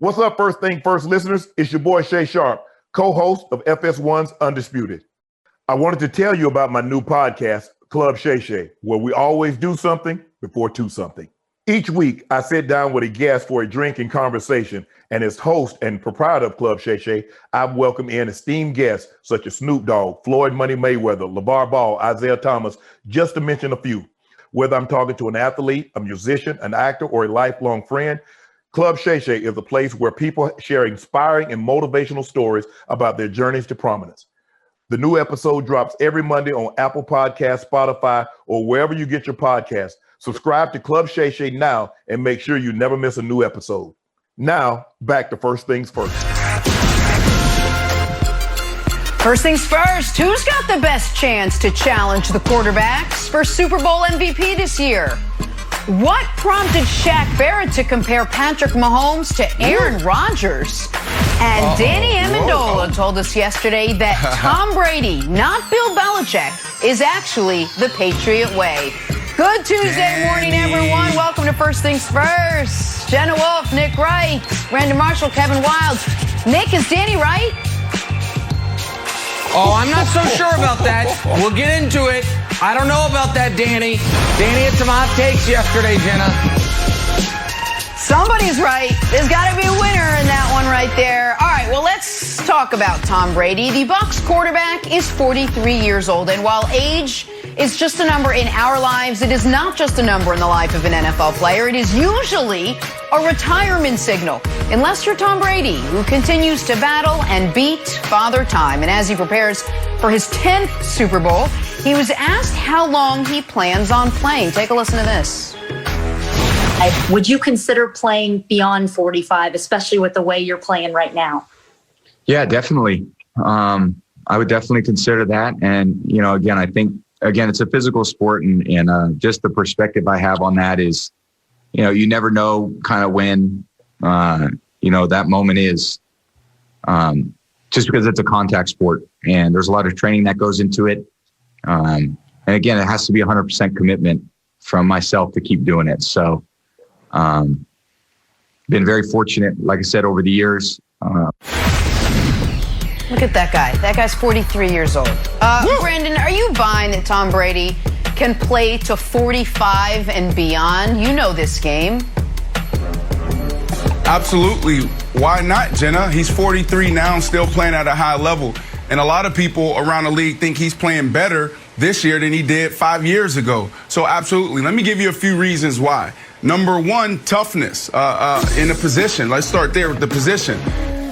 What's up, First Thing First listeners? It's your boy Shay Sharp, co-host of FS1's Undisputed. I wanted to tell you about my new podcast, Club Shay Shay, where we always do something before two something. Each week, I sit down with a guest for a drink and conversation, and as host and proprietor of Club Shay Shay, I've welcomed in esteemed guests such as Snoop Dogg, Floyd Money Mayweather, LeVar Ball, Isaiah Thomas, just to mention a few. Whether I'm talking to an athlete, a musician, an actor, or a lifelong friend, Club Shay Shay is a place where people share inspiring and motivational stories about their journeys to prominence. The new episode drops every Monday on Apple Podcasts, Spotify, or wherever you get your podcasts. Subscribe to Club Shay Shay now and make sure you never miss a new episode. Now, back to First Things First. First things first, who's got the best chance to challenge the quarterbacks for Super Bowl MVP this year? What prompted Shaq Barrett to compare Patrick Mahomes to Aaron Rodgers? And Danny Amendola told us yesterday that Tom Brady, not Bill Belichick, is actually the Patriot way. Good Tuesday morning, everyone. Welcome to First Things First. Jenna Wolfe, Nick Wright, Brandon Marshall, Kevin Wildes. Nick, is Danny right? Oh, I'm not so sure about that. We'll get into it. I don't know about that, Danny. Danny had some hot takes yesterday, Jenna. Somebody's right. There's got to be a winner in that one right there. All right, well, let's talk about Tom Brady. The Bucs quarterback is 43 years old, and while age is just a number in our lives, it is not just a number in the life of an NFL player. It is usually a retirement signal, unless you're Tom Brady, who continues to battle and beat Father Time. And as he prepares for his 10th Super Bowl, he was asked how long he plans on playing. Take a listen to this. Would you consider playing beyond 45, especially with the way you're playing right now? Yeah, definitely. I would definitely consider that. And, you know, again, I think, it's a physical sport, and just the perspective I have on that is, you know, you never know kind of when, that moment is, just because it's a contact sport and there's a lot of training that goes into it. And again, it has to be 100% commitment from myself to keep doing it. So, been very fortunate, like I said, over the years. Look at that guy. That guy's 43 years old. Brandon, are you buying that Tom Brady can play to 45 and beyond? You know this game. Absolutely. Why not, Jenna? He's 43 now and still playing at a high level. And a lot of people around the league think he's playing better this year than he did 5 years ago. So absolutely. Let me give you a few reasons why. Number one, toughness in the position. Let's start there with the position.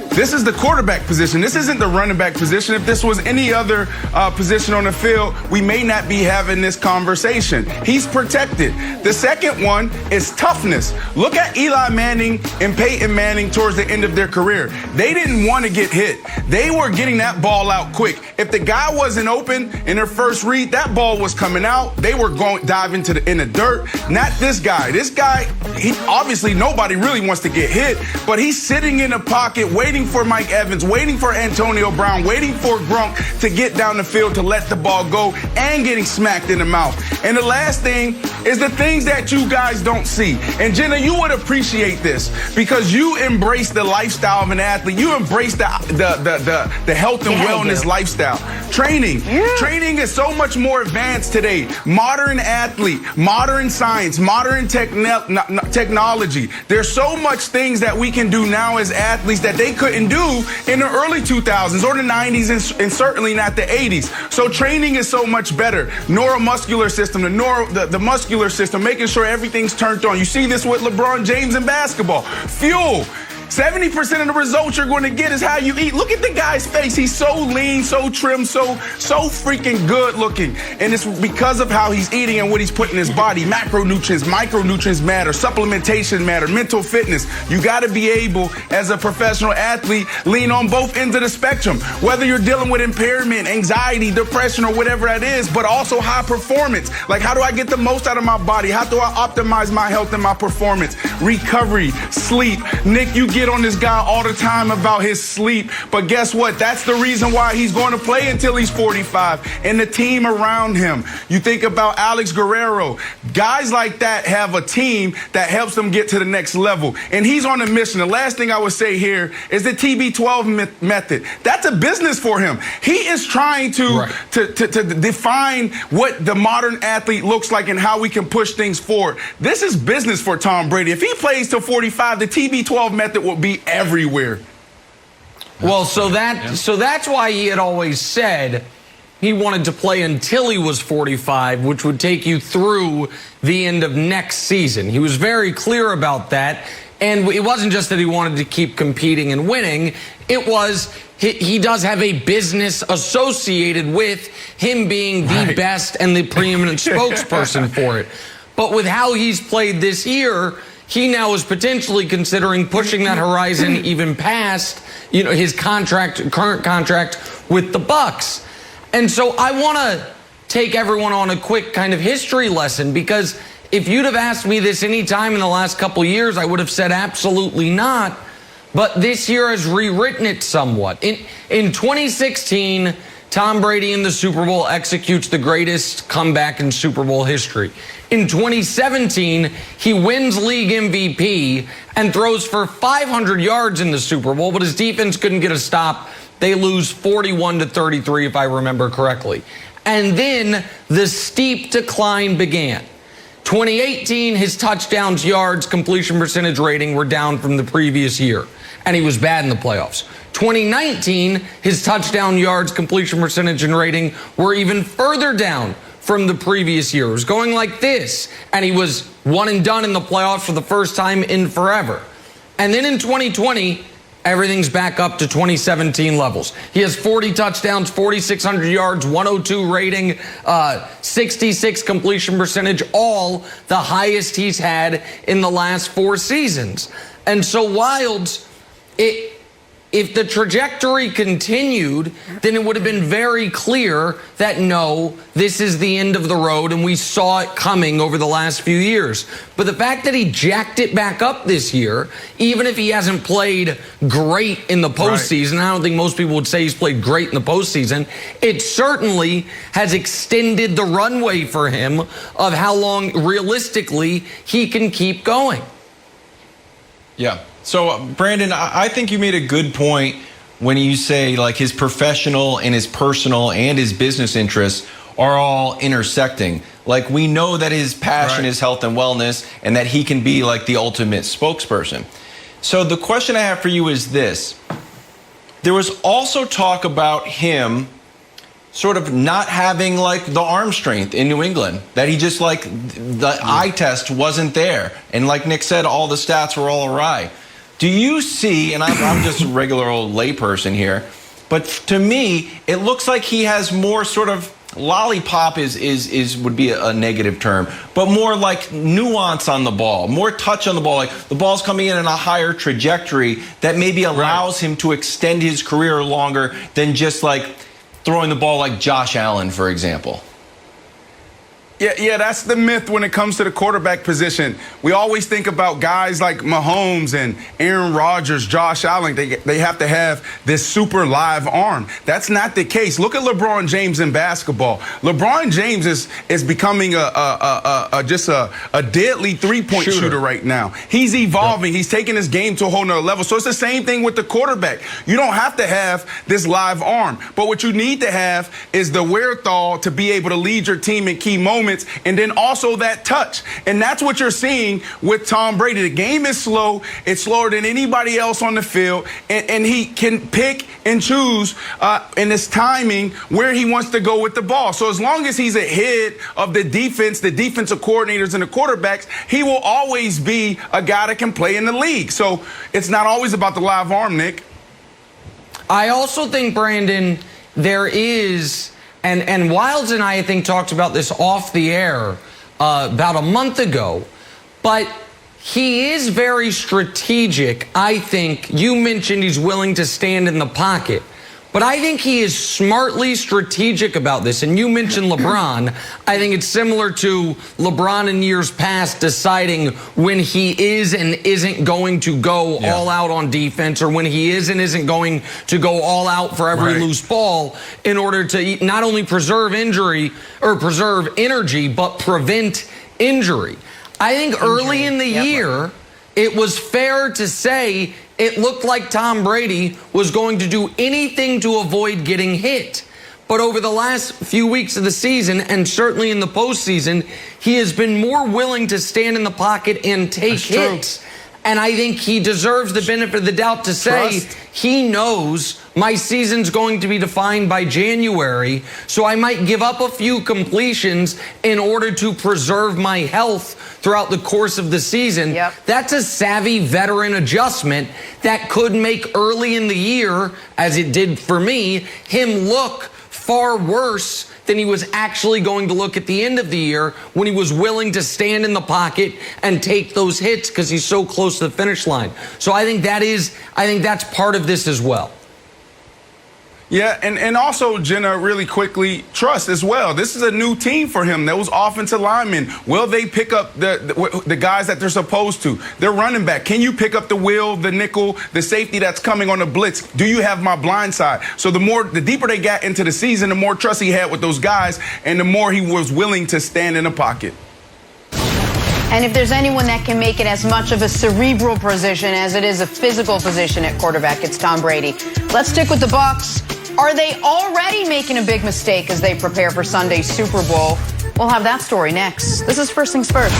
This is the quarterback position. This isn't the running back position. If this was any other position on the field, we may not be having this conversation. He's protected. The second one is toughness. Look at Eli Manning and Peyton Manning towards the end of their career. They didn't want to get hit. They were getting that ball out quick. If the guy wasn't open in their first read, that ball was coming out. They were going dive into in the dirt. Not this guy. This guy, he obviously nobody really wants to get hit, but he's sitting in the pocket waiting for Mike Evans, waiting for Antonio Brown, waiting for Gronk to get down the field to let the ball go, and getting smacked in the mouth. And the last thing is the things that you guys don't see. And Jenna, you would appreciate this because you embrace the lifestyle of an athlete. You embrace the health and wellness lifestyle. Training. Training is so much more advanced today. Modern athlete, modern science, modern technology. There's so much things that we can do now as athletes that they couldn't do in the early 2000s or the 90s and certainly not the 80s. So training is so much better. Neuromuscular system, the muscular system, making sure everything's turned on. You see this with LeBron James in basketball. Fuel. 70% of the results you're going to get is how you eat. Look at the guy's face. He's so lean, so trim, so freaking good looking. And it's because of how he's eating and what he's putting in his body. Macronutrients, micronutrients matter. Supplementation matter. Mental fitness. You got to be able, as a professional athlete, lean on both ends of the spectrum. Whether you're dealing with impairment, anxiety, depression, or whatever that is, but also high performance. Like, how do I get the most out of my body? How do I optimize my health and my performance? Recovery, sleep. Nick, you get on this guy all the time about his sleep, but guess what? That's the reason why he's going to play until he's 45, and the team around him. You think about Alex Guerrero. Guys like that have a team that helps them get to the next level, and he's on a mission. The last thing I would say here is the TB12 method. That's a business for him. He is trying to define what the modern athlete looks like and how we can push things forward. This is business for Tom Brady. If he plays till 45, the TB12 method will be everywhere. Well, so that's why he had always said he wanted to play until he was 45, which would take you through the end of next season. He was very clear about that. And it wasn't just that he wanted to keep competing and winning. It was he does have a business associated with him being the best and the preeminent spokesperson for it. But with how he's played this year, he now is potentially considering pushing that horizon even past, his current contract with the Bucs. And so I want to take everyone on a quick kind of history lesson, because if you'd have asked me this any time in the last couple of years, I would have said absolutely not. But this year has rewritten it somewhat. In 2016, Tom Brady in the Super Bowl executes the greatest comeback in Super Bowl history. In 2017, he wins league MVP and throws for 500 yards in the Super Bowl, but his defense couldn't get a stop. They lose 41-33, if I remember correctly. And then the steep decline began. 2018, his touchdowns, yards, completion percentage rating were down from the previous year, and he was bad in the playoffs. 2019, his touchdown, yards, completion percentage, and rating were even further down from the previous year. It was going like this, and he was one and done in the playoffs for the first time in forever. And then in 2020, everything's back up to 2017 levels. He has 40 touchdowns, 4,600 yards, 102 rating, 66 completion percentage, all the highest he's had in the last 4 seasons. And so Wildes, if the trajectory continued, then it would have been very clear that no, this is the end of the road, and we saw it coming over the last few years. But the fact that he jacked it back up this year, even if he hasn't played great in the postseason, I don't think most people would say he's played great in the postseason, it certainly has extended the runway for him of how long realistically he can keep going. Yeah. So, Brandon, I think you made a good point when you say like his professional and his personal and his business interests are all intersecting. Like, we know that his passion is health and wellness, and that he can be like the ultimate spokesperson. So the question I have for you is this. There was also talk about him sort of not having like the arm strength in New England, that he just like the eye test wasn't there. And like Nick said, all the stats were all awry. Do you see, and I'm just a regular old layperson here, but to me, it looks like he has more sort of lollipop would be a negative term, but more like nuance on the ball, more touch on the ball, like the ball's coming in a higher trajectory that maybe allows him to extend his career longer than just like throwing the ball like Josh Allen, for example. Yeah, that's the myth when it comes to the quarterback position. We always think about guys like Mahomes and Aaron Rodgers, Josh Allen. They have to have this super live arm. That's not the case. Look at LeBron James in basketball. LeBron James is becoming just a deadly three-point shooter right now. He's evolving. He's taking his game to a whole nother level. So it's the same thing with the quarterback. You don't have to have this live arm, but what you need to have is the wherewithal to be able to lead your team in key moments. And then also that touch. And that's what you're seeing with Tom Brady. The game is slow. It's slower than anybody else on the field. And he can pick and choose in his timing where he wants to go with the ball. So as long as he's ahead of the defense, the defensive coordinators and the quarterbacks, he will always be a guy that can play in the league. So it's not always about the live arm, Nick. I also think, Brandon, there is... And Wildes and I think, talked about this off the air about a month ago. But he is very strategic, I think. You mentioned he's willing to stand in the pocket. But I think he is smartly strategic about this. And you mentioned LeBron. I think it's similar to LeBron in years past deciding when he is and isn't going to go all out on defense, or when he is and isn't going to go all out for every loose ball in order to not only preserve energy, but prevent injury. I think early in the year, it was fair to say it looked like Tom Brady was going to do anything to avoid getting hit. But over the last few weeks of the season, and certainly in the postseason, he has been more willing to stand in the pocket and take hits. And I think he deserves the benefit of the doubt to say he knows my season's going to be defined by January, so I might give up a few completions in order to preserve my health throughout the course of the season. That's a savvy veteran adjustment that could make early in the year, as it did for me, him look far worse than he was actually going to look at the end of the year when he was willing to stand in the pocket and take those hits because he's so close to the finish line. So I think that's part of this as well. Yeah, and also, Jenna, really quickly, trust as well. This is a new team for him. Those offensive linemen, will they pick up the guys that they're supposed to? They're running back. Can you pick up the will, the nickel, the safety that's coming on the blitz? Do you have my blind side? So the deeper they got into the season, the more trust he had with those guys, and the more he was willing to stand in the pocket. And if there's anyone that can make it as much of a cerebral position as it is a physical position at quarterback, it's Tom Brady. Let's stick with the Bucs. Are they already making a big mistake as they prepare for Sunday's Super Bowl? We'll have that story next. This is First Things First.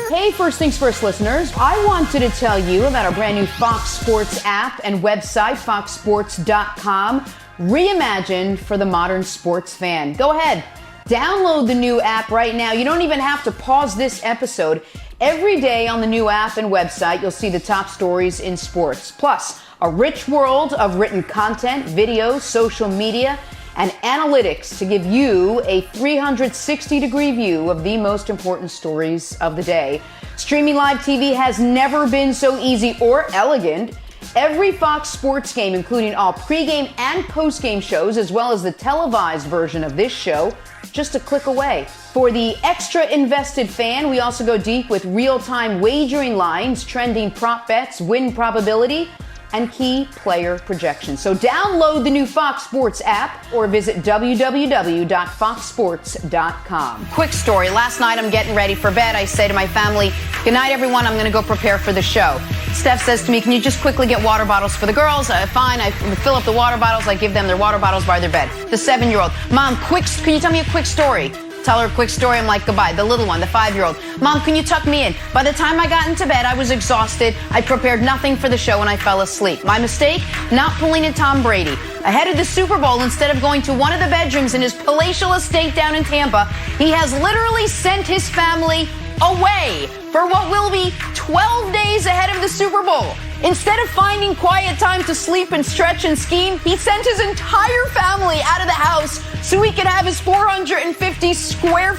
Hey, First Things First listeners. I wanted to tell you about our brand new Fox Sports app and website, foxsports.com, reimagined for the modern sports fan. Go ahead, download the new app right now. You don't even have to pause this episode. Every day on the new app and website, you'll see the top stories in sports. Plus, a rich world of written content, videos, social media, and analytics to give you a 360-degree view of the most important stories of the day. Streaming live TV has never been so easy or elegant. Every Fox Sports game, including all pregame and postgame shows, as well as the televised version of this show, just a click away. For the extra invested fan, we also go deep with real-time wagering lines, trending prop bets, win probability, and key player projections. So download the new Fox Sports app or visit www.foxsports.com. Quick story. Last night I'm getting ready for bed. I say to my family, good night, everyone. I'm going to go prepare for the show. Steph says to me, can you just quickly get water bottles for the girls? Fine. I fill up the water bottles. I give them their water bottles by their bed. The 7-year-old, Mom, can you tell me a quick story? Tell her a quick story. I'm like, goodbye. The little one, the 5-year-old. Mom, can you tuck me in? By the time I got into bed, I was exhausted. I prepared nothing for the show and I fell asleep. My mistake? Not pulling a Tom Brady. Ahead of the Super Bowl, instead of going to one of the bedrooms in his palatial estate down in Tampa, he has literally sent his family away for what will be 12 days ahead of the Super Bowl. Instead of finding quiet time to sleep and stretch and scheme, he sent his entire family out of the house so he could have his 250,000 square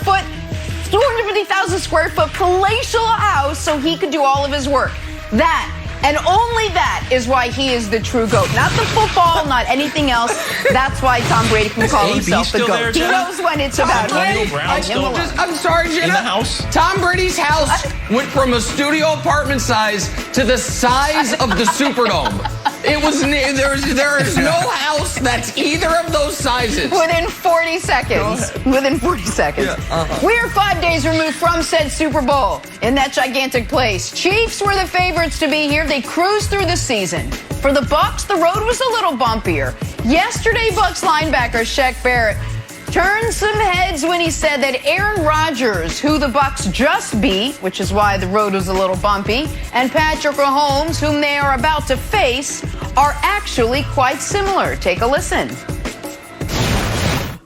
foot palatial house so he could do all of his work. That, and only that, is why he is the true GOAT. Not the football, not anything else. That's why Tom Brady can call himself the GOAT. He knows when it's about him. I'm sorry, Jenna. In the house? Tom Brady's house went from a studio apartment size to the size of the Superdome. There is no house that's either of those sizes. Within 40 seconds. Within 40 seconds. Yeah, We are 5 days removed from said Super Bowl in that gigantic place. Chiefs were the favorites to be here. They cruised through the season. For the Bucs, the road was a little bumpier. Yesterday, Bucs linebacker Shaq Barrett turned some heads when he said that Aaron Rodgers, who the Bucs just beat, which is why the road was a little bumpy, and Patrick Mahomes, whom they are about to face, are actually quite similar. Take a listen.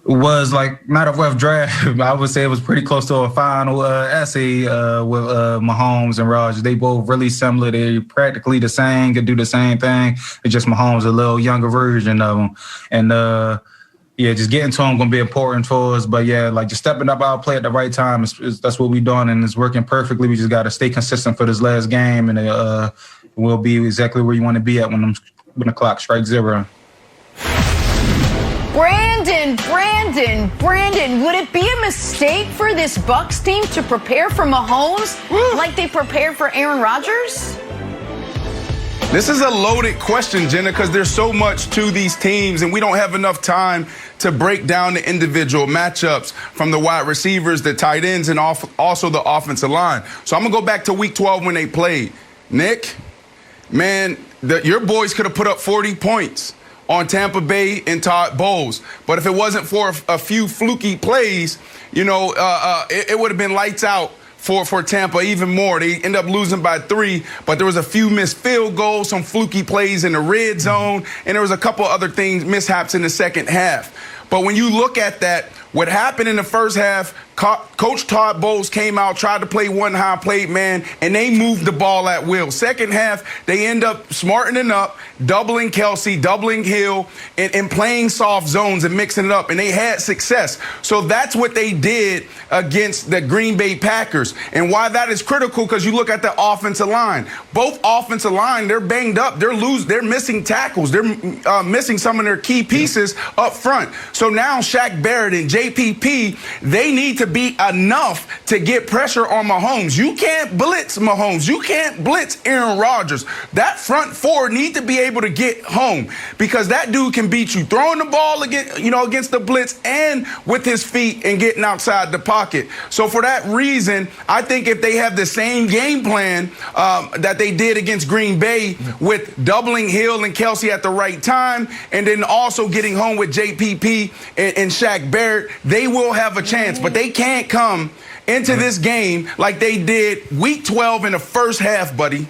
Was like matter of rough draft. I would say it was pretty close to a final essay with Mahomes and Rodgers. They both really similar. They're practically the same, could do the same thing. It's just Mahomes a little younger version of them. And just getting to him going to be important for us. But yeah, like just stepping up our play at the right time, that's what we're doing, and it's working perfectly. We just got to stay consistent for this last game and we'll be exactly where you want to be at when the clock strikes 0. Brandon, would it be a mistake for this Bucs team to prepare for Mahomes like they prepared for Aaron Rodgers? This is a loaded question, Jenna, because there's so much to these teams, and we don't have enough time to break down the individual matchups from the wide receivers, the tight ends, and also the offensive line. So I'm going to go back to Week 12 when they played. Nick, man, your boys could have put up 40 points on Tampa Bay and Todd Bowles. But if it wasn't for a few fluky plays, it would have been lights out for Tampa even more. They end up losing by 3, but there was a few missed field goals, some fluky plays in the red zone, and there was a couple other things, mishaps in the second half. But when you look at that, what happened in the first half, Coach Todd Bowles came out, tried to play one high, played man, and they moved the ball at will. Second half, they end up smartening up, doubling Kelsey, doubling Hill, and playing soft zones and mixing it up, and they had success. So that's what they did against the Green Bay Packers. And why that is critical, because you look at the offensive line. Both offensive line, they're banged up. They're missing tackles. They're missing some of their key pieces up front. So now Shaq Barrett and JPP, they need to be enough to get pressure on Mahomes. You can't blitz Mahomes. You can't blitz Aaron Rodgers. That front four need to be able to get home, because that dude can beat you throwing the ball against the blitz and with his feet and getting outside the pocket. So for that reason, I think if they have the same game plan that they did against Green Bay, with doubling Hill and Kelsey at the right time, and then also getting home with JPP and Shaq Barrett, they will have a chance. But they can't come into this game like they did Week 12 in the first half, buddy.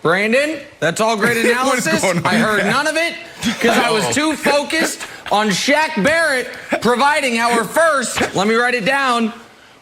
Brandon, that's all great analysis. I heard none of it because I was too focused on Shaq Barrett providing our first, let me write it down,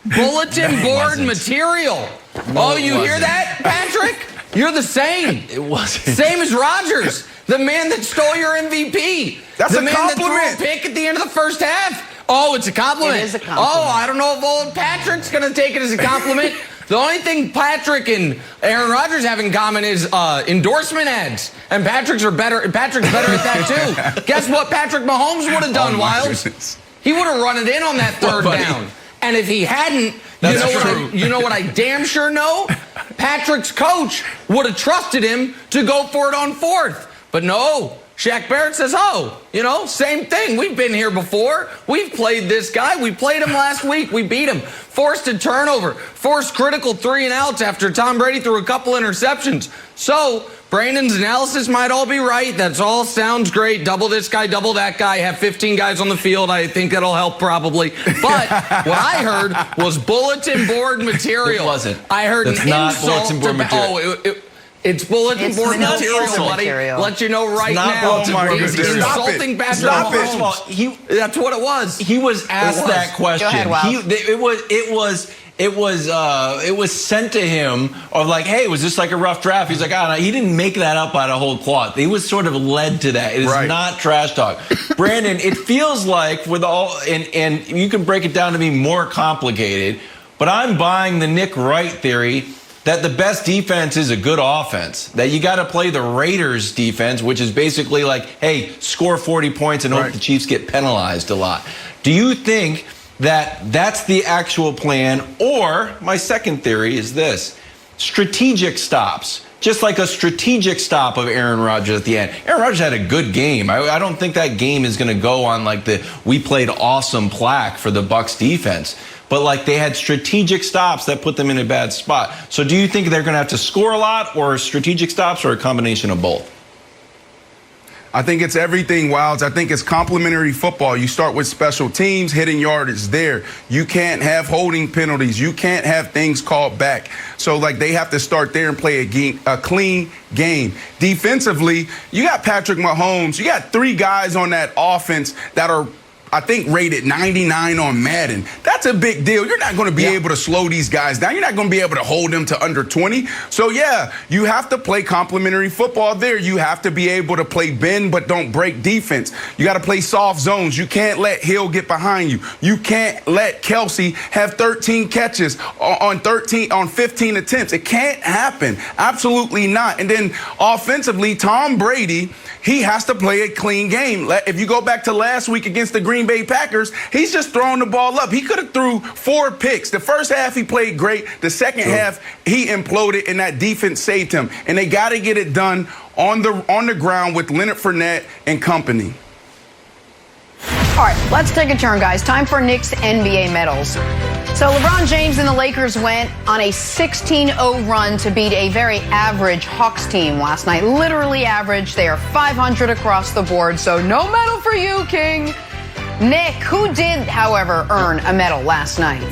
bulletin board material. No, you hear that, Patrick? You're the same. It wasn't. Same as Rodgers, the man that stole your MVP. That's the a man compliment. that threw a pick at the end of the first half. Oh, it's a compliment. It is a compliment. Oh, I don't know if old Patrick's going to take it as a compliment. The only thing Patrick and Aaron Rodgers have in common is endorsement ads. And Patrick's better at that, too. Guess what Patrick Mahomes would have done, Wiles? He would have run it in on that third down. And if he hadn't, you know what I damn sure know? Patrick's coach would have trusted him to go for it on fourth. But no. Shaq Barrett says, same thing. We've been here before. We've played this guy. We played him last week. We beat him. Forced a turnover. Forced critical 3 and outs after Tom Brady threw a couple interceptions. So Brandon's analysis might all be right. That's all sounds great. Double this guy, double that guy. Have 15 guys on the field. I think that'll help probably. But what I heard was bulletin board material. It wasn't. I heard That's an not insult bulletin board material. It's bulletin board material, buddy. Let you know right now. He's insulting Patrick Mahomes. That's what it was. He was asked that question. Go ahead, It was sent to him of like, hey, was this like a rough draft? He's like, no. He didn't make that up out of whole cloth. He was sort of led to that. It is not trash talk. Brandon, it feels like with all, and you can break it down to be more complicated, but I'm buying the Nick Wright theory that the best defense is a good offense, that you got to play the Raiders defense, which is basically like, hey, score 40 points and hope the Chiefs get penalized a lot. Do you think that that's the actual plan? Or my second theory is this: strategic stops, just like a strategic stop of Aaron Rodgers at the end. Aaron Rodgers had a good game. I don't think that game is going to go on like the "we played awesome" plaque for the Bucs defense. But like they had strategic stops that put them in a bad spot. So do you think they're going to have to score a lot, or strategic stops, or a combination of both? I think it's everything, Wilds. I think it's complementary football. You start with special teams, hitting yardage there. You can't have holding penalties. You can't have things called back. So, like, they have to start there and play a clean game. Defensively, you got Patrick Mahomes. You got 3 guys on that offense that are I think, rated 99 on Madden. That's a big deal. You're not going to be able to slow these guys down. You're not going to be able to hold them to under 20. So, yeah, you have to play complementary football there. You have to be able to play bend but don't break defense. You got to play soft zones. You can't let Hill get behind you. You can't let Kelsey have 13 catches on 15 attempts. It can't happen. Absolutely not. And then offensively, Tom Brady, he has to play a clean game. If you go back to last week against the Green Bay Packers, he's just throwing the ball up. He could have threw 4 picks. The first half, he played great. The second half, he imploded, and that defense saved him. And they got to get it done on the ground with Leonard Fournette and company. All right, let's take a turn, guys. Time for Knicks NBA medals. So LeBron James and the Lakers went on a 16-0 run to beat a very average Hawks team last night. Literally average. They are 500 across the board, so no medal for you, King. Nick, who did, however, earn a medal last night?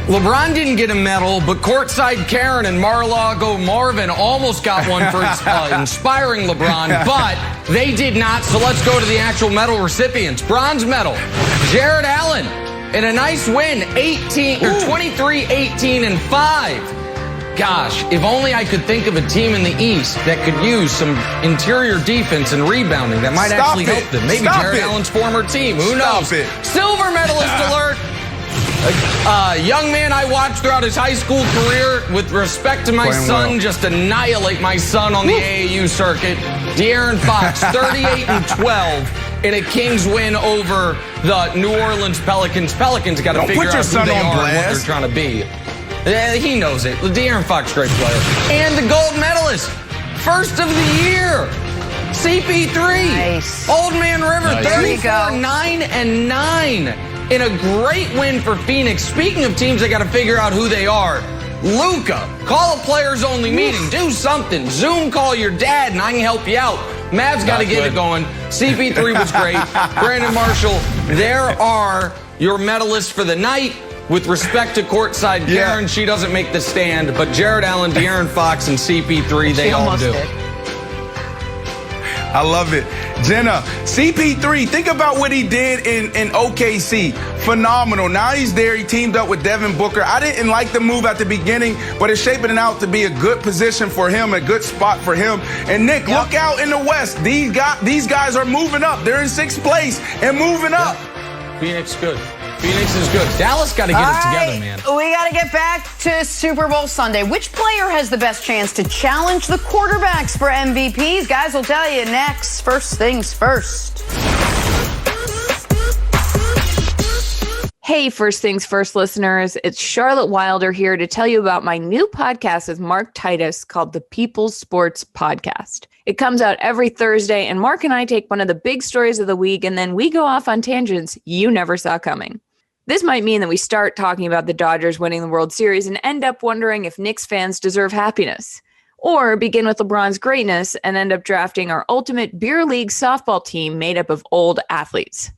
LeBron didn't get a medal, but courtside Karen and Mar-a-Lago Marvin almost got one for inspiring LeBron, but they did not. So let's go to the actual medal recipients. Bronze medal, Jared Allen, in a nice win, 23, 18, and 5. Gosh, if only I could think of a team in the East that could use some interior defense and rebounding that might actually help them. Maybe Jared Allen's former team. Who knows? Silver medalist alert. Young man I watched throughout his high school career, with respect to my son, just annihilate my son on the AAU circuit. De'Aaron Fox, 38 and 12 in a Kings win over the New Orleans Pelicans. Pelicans got to figure out who they are and what they're trying to be. He knows it. De'Aaron Fox, great player. And the gold medalist, first of the year, CP3. Nice. Old Man River, 34, 9 and 9. In a great win for Phoenix. Speaking of teams that got to figure out who they are, Luka, call a players-only meeting. Do something. Zoom call your dad, and I can help you out. Mavs got to get it going. CP3 was great. Brandon Marshall, there are your medalists for the night. With respect to courtside Karen, she doesn't make the stand, but Jared Allen, De'Aaron Fox, and CP3, they all do. I love it. Jenna, CP3, think about what he did in OKC. Phenomenal. Now he's there. He teamed up with Devin Booker. I didn't like the move at the beginning, but it's shaping it out to be a good position for him, a good spot for him. And Nick, look out in the West. These guys are moving up. They're in 6th place and moving up. Phoenix good. Phoenix is good. Dallas got to get it together, man. We got to get back to Super Bowl Sunday. Which player has the best chance to challenge the quarterbacks for MVPs? Guys, we'll tell you next. First things first. Hey, First Things First listeners. It's Charlotte Wilder here to tell you about my new podcast with Mark Titus called the People's Sports Podcast. It comes out every Thursday, and Mark and I take one of the big stories of the week, and then we go off on tangents you never saw coming. This might mean that we start talking about the Dodgers winning the World Series and end up wondering if Knicks fans deserve happiness. Or begin with LeBron's greatness and end up drafting our ultimate beer league softball team made up of old athletes.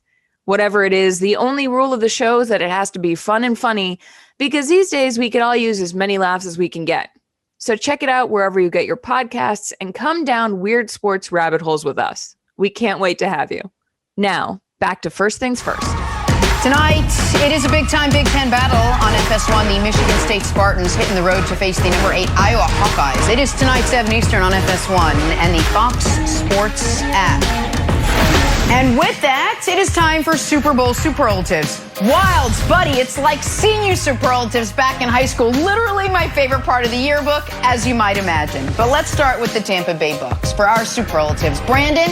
Whatever it is, the only rule of the show is that it has to be fun and funny, because these days we could all use as many laughs as we can get. So check it out wherever you get your podcasts and come down weird sports rabbit holes with us. We can't wait to have you. Now, back to First Things First. Tonight, it is a big-time Big Ten battle on FS1. The Michigan State Spartans hitting the road to face the number 8 Iowa Hawkeyes. It is tonight, 7 Eastern on FS1 and the Fox Sports app. And with that, it is time for Super Bowl superlatives. Wilds, buddy, it's like senior superlatives back in high school. Literally my favorite part of the yearbook, as you might imagine. But let's start with the Tampa Bay Bucs for our superlatives. Brandon,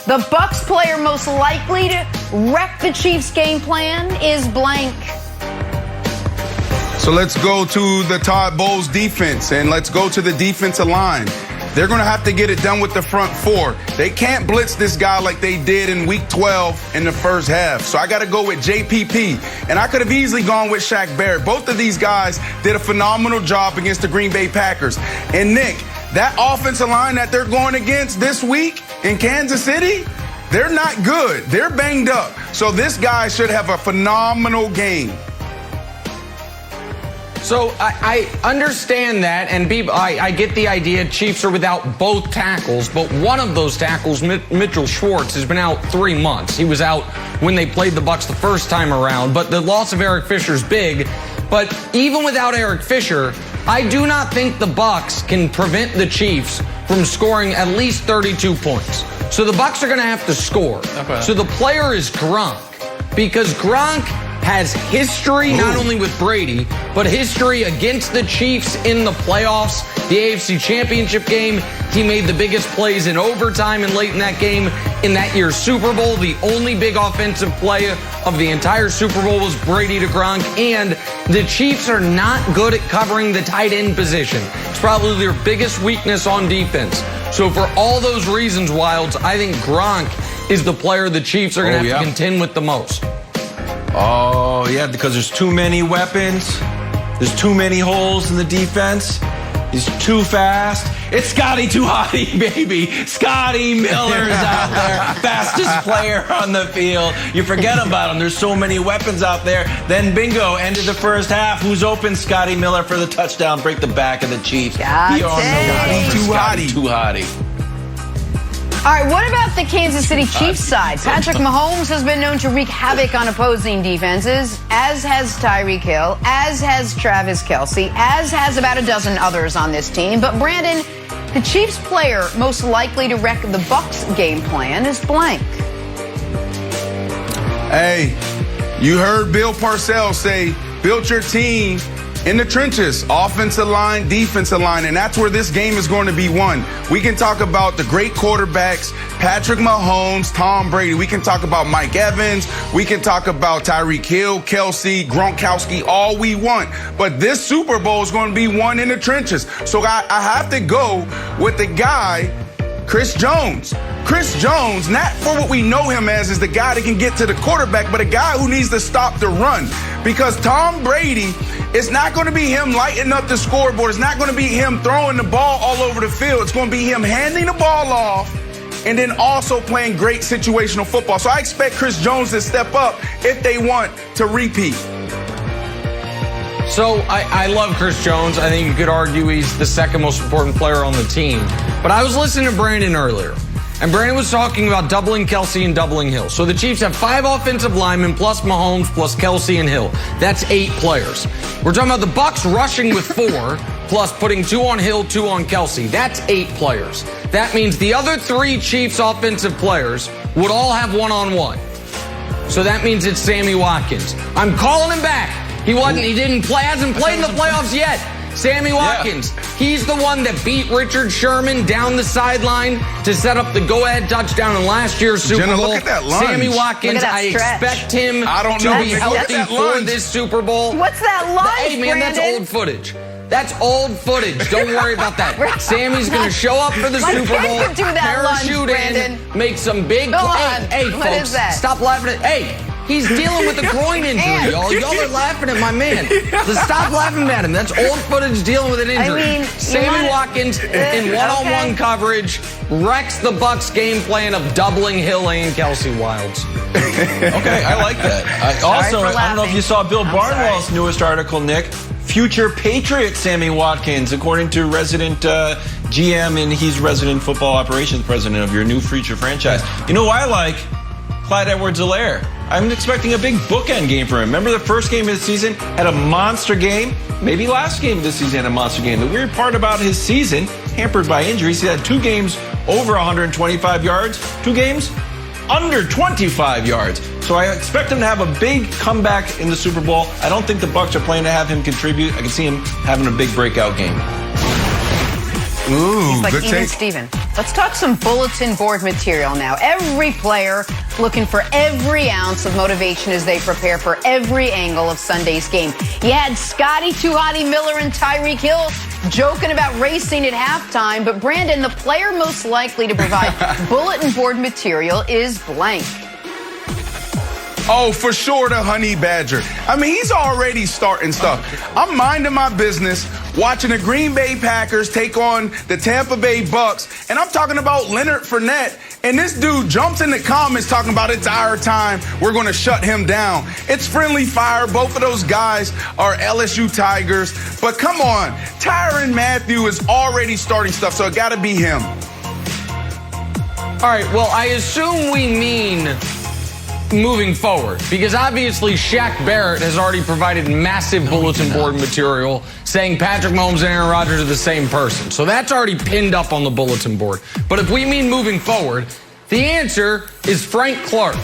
the Bucs player most likely to wreck the Chiefs' game plan is blank. So let's go to the Todd Bowles defense, and let's go to the defensive line. They're going to have to get it done with the front four. They can't blitz this guy like they did in week 12 in the first half. So I got to go with JPP. And I could have easily gone with Shaq Barrett. Both of these guys did a phenomenal job against the Green Bay Packers. And Nick, that offensive line that they're going against this week in Kansas City, they're not good. They're banged up. So this guy should have a phenomenal game. So I understand that, and I get the idea Chiefs are without both tackles, but one of those tackles, Mitchell Schwartz, has been out 3 months. He was out when they played the Bucs the first time around, but the loss of Eric Fisher is big. But even without Eric Fisher, I do not think the Bucs can prevent the Chiefs from scoring at least 32 points. So the Bucs are going to have to score. Okay. So the player is Gronk, because Gronk has history not only with Brady, but history against the Chiefs in the playoffs, the AFC Championship game. He made the biggest plays in overtime and late in that game. In that year's Super Bowl, the only big offensive play of the entire Super Bowl was Brady to Gronk. And the Chiefs are not good at covering the tight end position. It's probably their biggest weakness on defense. So for all those reasons, Wilds, I think Gronk is the player the Chiefs are going to have to contend with the most. Oh, yeah, because there's too many weapons. There's too many holes in the defense. He's too fast. It's Scotty Too Hotty, baby. Scotty Miller's out there, fastest player on the field. You forget about him. There's so many weapons out there. Then bingo, end of the first half. Who's open? Scotty Miller for the touchdown. Break the back of the Chiefs. Scotty Too Hotty. All right, what about the Kansas City Chiefs side? Patrick Mahomes has been known to wreak havoc on opposing defenses, as has Tyreek Hill, as has Travis Kelce, as has about a dozen others on this team. But Brandon, the Chiefs player most likely to wreck the Bucs game plan is blank. Hey, you heard Bill Parcells say, build your team in the trenches, offensive line, defensive line, and that's where this game is going to be won. We can talk about the great quarterbacks, Patrick Mahomes, Tom Brady. We can talk about Mike Evans. We can talk about Tyreek Hill, Kelce, Gronkowski, all we want. But this Super Bowl is going to be won in the trenches. So I have to go with the guy, Chris Jones. Chris Jones, not for what we know him as, is the guy that can get to the quarterback, but a guy who needs to stop the run. Because Tom Brady, it's not going to be him lighting up the scoreboard. It's not going to be him throwing the ball all over the field. It's going to be him handing the ball off and then also playing great situational football. So I expect Chris Jones to step up if they want to repeat. So I love Chris Jones. I think you could argue he's the second most important player on the team. But I was listening to Brandon earlier, and Brandon was talking about doubling Kelce and doubling Hill. So the Chiefs have 5 offensive linemen plus Mahomes plus Kelce and Hill. That's 8 players. We're talking about the Bucs rushing with 4 plus putting 2 on Hill, 2 on Kelce. That's 8 players. That means the other 3 Chiefs offensive players would all have one-on-one. So that means it's Sammy Watkins. I'm calling him back. He hasn't played in the playoffs yet. Sammy Watkins, he's the one that beat Richard Sherman down the sideline to set up the go-ahead touchdown in last year's Super Bowl. Look at that lunge. Sammy Watkins, I expect him to be healthy for this Super Bowl. What's that lunge, Hey, man, Brandon? that's old footage. That's old footage. Don't worry about that. Sammy's going to show up for the Super Bowl, could do that parachute lunge, in, make some big Hey, folks, what is that? stop laughing at. Hey, he's dealing with a groin injury, y'all. Y'all are laughing at my man. Stop laughing at him. That's old footage dealing with an injury. Sammy Watkins in one-on-one coverage wrecks the Bucs game plan of doubling Hill and Kelce Wilds. Okay, I like that. I don't know if you saw Bill Barnwell's newest article, Nick. Future Patriot Sammy Watkins, according to resident GM, and he's resident football operations president of your new future franchise. You know why I like Clyde Edwards-Helaire? I'm expecting a big bookend game for him. Remember the first game of the season had a monster game? Maybe last game of the season had a monster game. The weird part about his season, hampered by injuries, he had 2 games over 125 yards, 2 games under 25 yards. So I expect him to have a big comeback in the Super Bowl. I don't think the Bucs are planning to have him contribute. I can see him having a big breakout game. Ooh, He's like good even take. Steven. Let's talk some bulletin board material now. Every player looking for every ounce of motivation as they prepare for every angle of Sunday's game. You had Scotty Too Hotty Miller and Tyreek Hill joking about racing at halftime, but Brandon, the player most likely to provide bulletin board material is blank. Oh, for sure, the Honey Badger. I mean, he's already starting stuff. I'm minding my business, watching the Green Bay Packers take on the Tampa Bay Bucs, and I'm talking about Leonard Fournette, and this dude jumps in the comments talking about it's our time, we're going to shut him down. It's friendly fire. Both of those guys are LSU Tigers, but come on, Tyrann Mathieu is already starting stuff, so it got to be him. All right, well, I assume we mean moving forward, because obviously Shaq Barrett has already provided massive bulletin board material saying Patrick Mahomes and Aaron Rodgers are the same person. So that's already pinned up on the bulletin board. But if we mean moving forward, the answer is Frank Clark.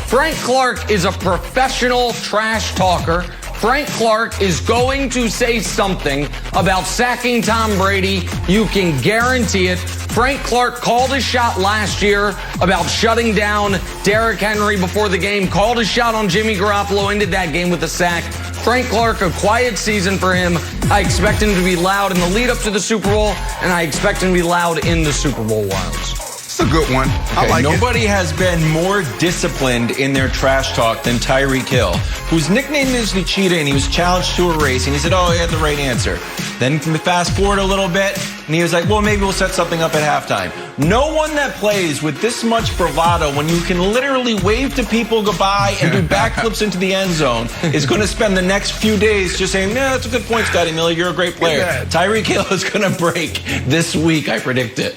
Frank Clark is a professional trash talker. Frank Clark is going to say something about sacking Tom Brady. You can guarantee it. Frank Clark called his shot last year about shutting down Derrick Henry before the game, called his shot on Jimmy Garoppolo, ended that game with a sack. Frank Clark, a quiet season for him. I expect him to be loud in the lead up to the Super Bowl, and I expect him to be loud in the Super Bowl wilds. It's a good one. I like it. Nobody has been more disciplined in their trash talk than Tyreek Hill, whose nickname is the Cheetah, and he was challenged to a race, and he said, oh, he had the right answer. Then fast forward a little bit, and he was like, well, maybe we'll set something up at halftime. No one that plays with this much bravado, when you can literally wave to people goodbye and do backflips into the end zone, is going to spend the next few days just saying, yeah, that's a good point, Scotty Miller. You're a great player. Tyreek Hill is going to break this week. I predict it.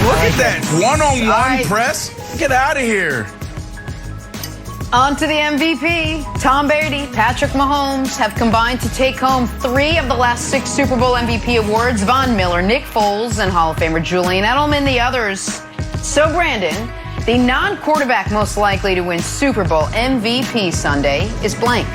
Look at that one-on-one press. Get out of here. On to the MVP. Tom Brady, Patrick Mahomes have combined to take home 3 of the last 6 Super Bowl MVP awards. Von Miller, Nick Foles, and Hall of Famer Julian Edelman, the others. So, Brandon, the non-quarterback most likely to win Super Bowl MVP Sunday is blank.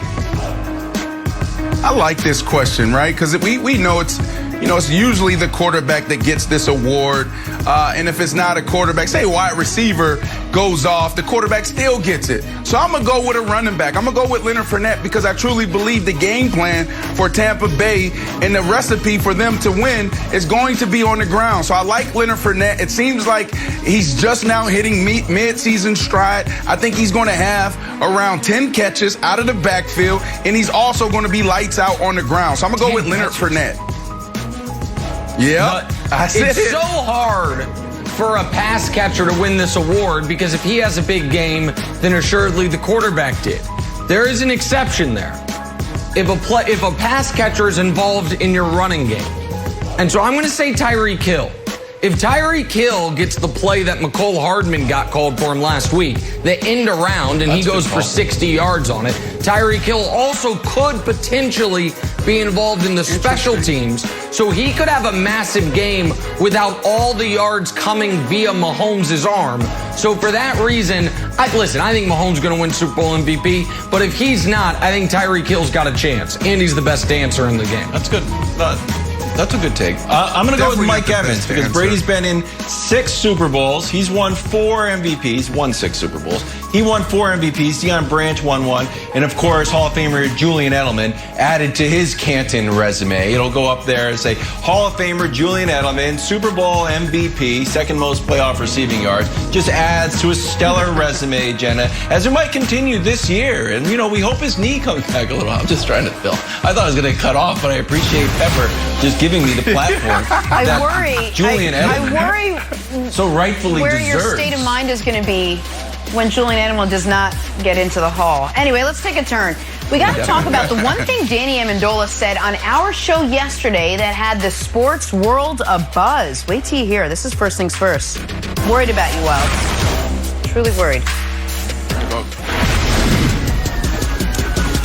I like this question, right? Because we know it's usually the quarterback that gets this award. And if it's not a quarterback, say a wide receiver goes off, the quarterback still gets it. So I'm going to go with a running back. I'm going to go with Leonard Fournette because I truly believe the game plan for Tampa Bay and the recipe for them to win is going to be on the ground. So I like Leonard Fournette. It seems like he's just now hitting mid-season stride. I think he's going to have around 10 catches out of the backfield, and he's also going to be lights out on the ground. So I'm going to go with Leonard Fournette. Yeah, it's so hard for a pass catcher to win this award because if he has a big game, then assuredly the quarterback did. There is an exception there. If a pass catcher is involved in your running game. And so I'm going to say Tyreek Hill. If Tyreek Hill gets the play that McCole Hardman got called for him last week, the end around, and he goes for 60 yards on it, Tyreek Hill also could potentially be involved in the special teams, so he could have a massive game without all the yards coming via Mahomes' arm. So for that reason, I think Mahomes is going to win Super Bowl MVP, but if he's not, I think Tyreek Hill's got a chance, and he's the best dancer in the game. That's good. That's a good take. I'm going to go with Mike Evans because Brady's been in 6 Super Bowls. He's won 4 MVPs, won 6 Super Bowls. He won 4 MVPs. Deion Branch won 1. And, of course, Hall of Famer Julian Edelman added to his Canton resume. It'll go up there and say, Hall of Famer Julian Edelman, Super Bowl MVP, second most playoff receiving yards. Just adds to a stellar resume, Jenna, as it might continue this year. And, we hope his knee comes back a little. I'm just trying to fill. I thought I was going to cut off, but I appreciate Pepper just giving me the platform. I worry. Julian Edelman. I worry so rightfully where deserves. Your state of mind is going to be when Julian Edelman does not get into the hall. Anyway, let's take a turn. We got to talk about the one thing Danny Amendola said on our show yesterday that had the sports world abuzz. Wait till you hear. This is first things first. Worried about you, Wild. Truly worried.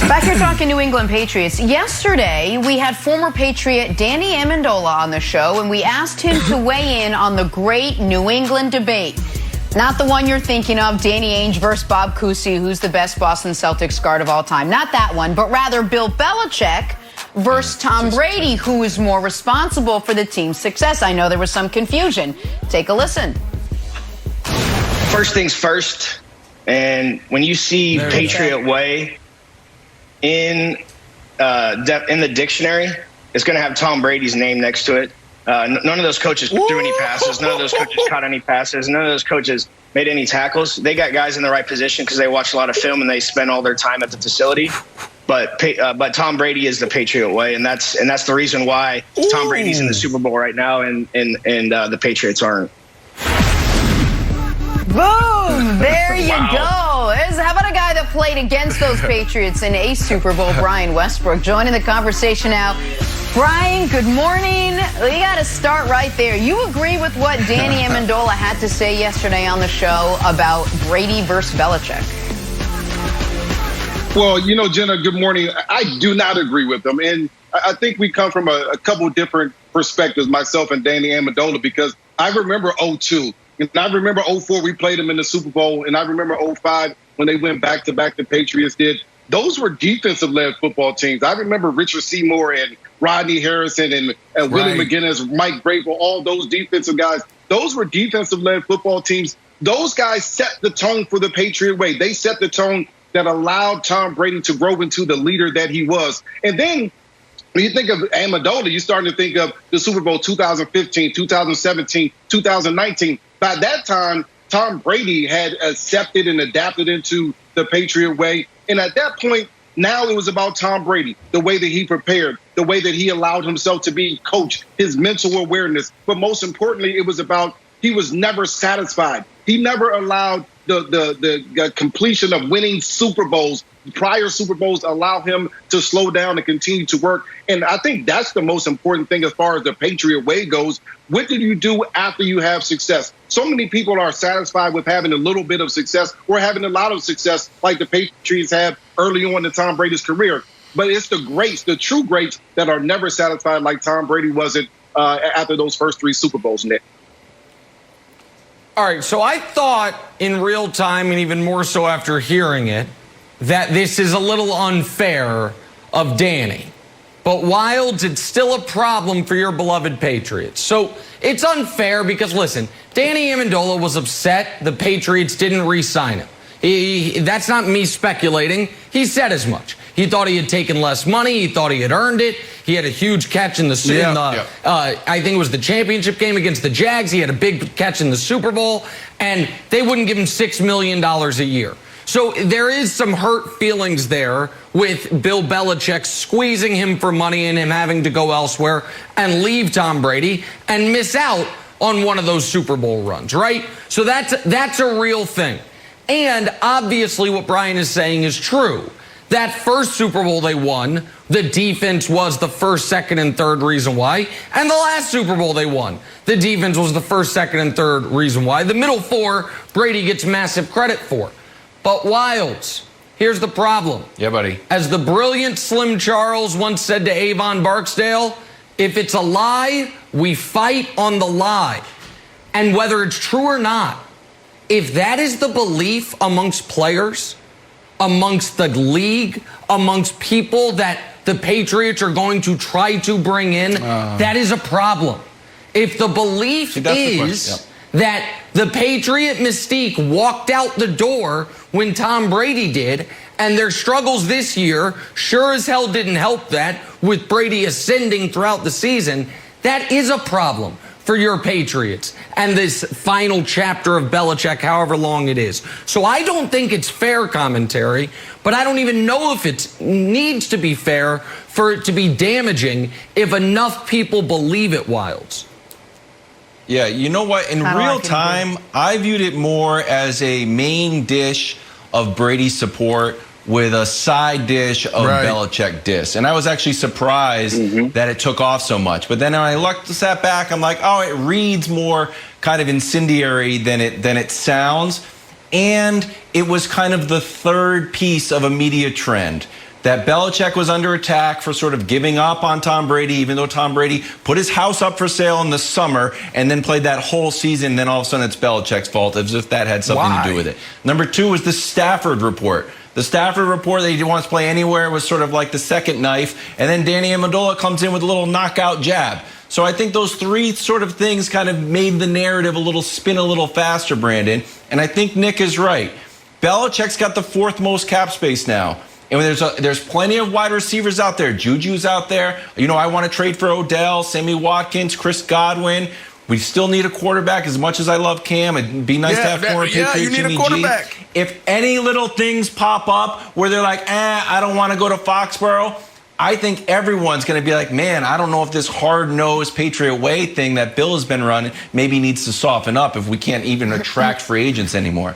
Back here talking New England Patriots. Yesterday, we had former Patriot Danny Amendola on the show, and we asked him to weigh in on the great New England debate. Not the one you're thinking of, Danny Ainge versus Bob Cousy, who's the best Boston Celtics guard of all time. Not that one, but rather Bill Belichick versus Tom Brady, who is more responsible for the team's success. I know there was some confusion. Take a listen. First things first, and when you see Patriot Way in the dictionary, it's going to have Tom Brady's name next to it. None of those coaches threw any passes. None of those coaches caught any passes. None of those coaches made any tackles. They got guys in the right position because they watch a lot of film and they spend all their time at the facility. But Tom Brady is the Patriot way, and that's the reason why Tom Brady's in the Super Bowl right now, and the Patriots aren't. Boom! There you go. How about a guy that played against those Patriots in a Super Bowl, Brian Westbrook, joining the conversation now. Brian, good morning. We got to start right there. You agree with what Danny Amendola had to say yesterday on the show about Brady versus Belichick? Well, Jenna, good morning. I do not agree with them. And I think we come from a couple different perspectives, myself and Danny Amendola, because I remember 2002. And I remember 2004, we played them in the Super Bowl. And I remember 2005 when they went back-to-back, the Patriots did. Those were defensive-led football teams. I remember Richard Seymour and Rodney Harrison and Willie McGinnis, Mike Vrabel, all those defensive guys. Those were defensive-led football teams. Those guys set the tone for the Patriot way. They set the tone that allowed Tom Brady to grow into the leader that he was. And then when you think of Amendola, you're starting to think of the Super Bowl 2015, 2017, 2019. By that time, Tom Brady had accepted and adapted into the Patriot way. And at that point, now it was about Tom Brady, the way that he prepared, the way that he allowed himself to be coached, his mental awareness. But most importantly, it was about he was never satisfied. He never allowed the completion of winning Super Bowls, prior Super Bowls, allow him to slow down and continue to work. And I think that's the most important thing as far as the Patriot way goes. What did you do after you have success? So many people are satisfied with having a little bit of success or having a lot of success like the Patriots have early on in Tom Brady's career. But it's the greats, the true greats, that are never satisfied like Tom Brady wasn't after those first 3 Super Bowls, Nick. All right, so I thought in real time, and even more so after hearing it, that this is a little unfair of Danny. But Wilds, it's still a problem for your beloved Patriots. So it's unfair because, listen, Danny Amendola was upset the Patriots didn't re-sign him. That's not me speculating. He said as much. He thought he had taken less money. He thought he had earned it. He had a huge catch in the I think it was the championship game against the Jags. He had a big catch in the Super Bowl, and they wouldn't give him $6 million a year. So there is some hurt feelings there with Bill Belichick squeezing him for money and him having to go elsewhere and leave Tom Brady and miss out on one of those Super Bowl runs, right? So that's a real thing. And obviously what Brian is saying is true. That first Super Bowl they won, the defense was the first, second, and third reason why. And the last Super Bowl they won, the defense was the first, second, and third reason why. The middle 4, Brady gets massive credit for. But Wilds, here's the problem. Yeah, buddy. As the brilliant Slim Charles once said to Avon Barksdale, if it's a lie, we fight on the lie. And whether it's true or not, if that is the belief amongst players, amongst the league, amongst people that the Patriots are going to try to bring in, that is a problem. If the belief is that the Patriot mystique walked out the door when Tom Brady did, and their struggles this year sure as hell didn't help that with Brady ascending throughout the season, that is a problem for your Patriots and this final chapter of Belichick, however long it is. So I don't think it's fair commentary, but I don't even know if it needs to be fair for it to be damaging if enough people believe it, Wilds. Yeah, you know what? In real time, I viewed it more as a main dish of Brady support with a side dish of Belichick diss. And I was actually surprised that it took off so much. But then when I sat back, I'm like, oh, it reads more kind of incendiary than it sounds. And it was kind of the third piece of a media trend. That Belichick was under attack for sort of giving up on Tom Brady, even though Tom Brady put his house up for sale in the summer and then played that whole season. Then all of a sudden it's Belichick's fault, as if that had something to do with it. Number 2 was the Stafford report. The Stafford report that he didn't want to play anywhere was sort of like the second knife. And then Danny Amendola comes in with a little knockout jab. So I think those 3 sort of things kind of made the narrative spin a little faster, Brandon. And I think Nick is right. Belichick's got the 4th most cap space now. And there's plenty of wide receivers out there. Juju's out there. You know, I want to trade for Odell, Sammy Watkins, Chris Godwin. We still need a quarterback. As much as I love Cam, it'd be nice to have former Patriot you need Jimmy a quarterback. G. If any little things pop up where they're like, I don't want to go to Foxborough, I think everyone's going to be like, man, I don't know if this hard-nosed Patriot way thing that Bill has been running maybe needs to soften up if we can't even attract free agents anymore.